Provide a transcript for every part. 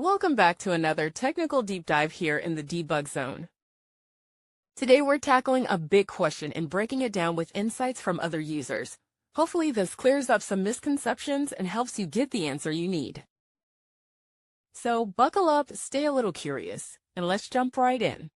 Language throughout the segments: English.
Welcome back to another technical deep dive here in the debug zone. Today we're tackling a big question and breaking it down with insights from other users. Hopefully this clears up some misconceptions and helps you get the answer you need. So buckle up, stay a little curious, and let's jump right in.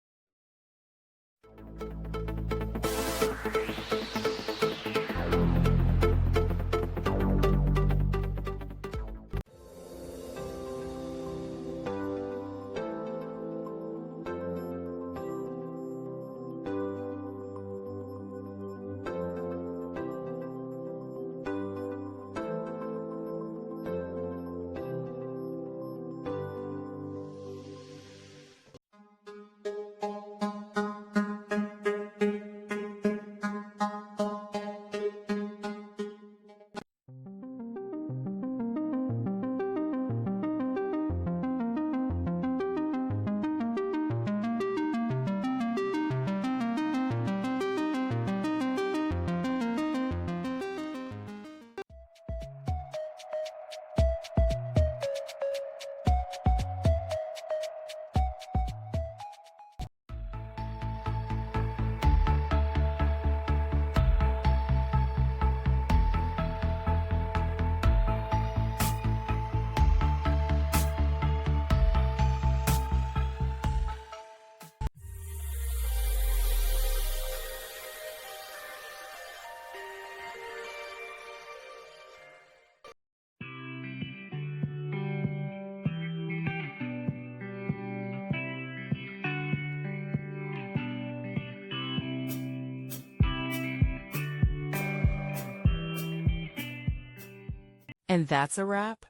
And that's a wrap.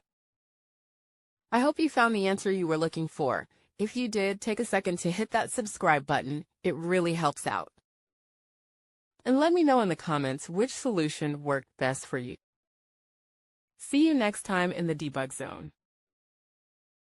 I hope you found the answer you were looking for. If you did, take a second to hit that subscribe button. It really helps out. And let me know in the comments which solution worked best for you. See you next time in the debug zone.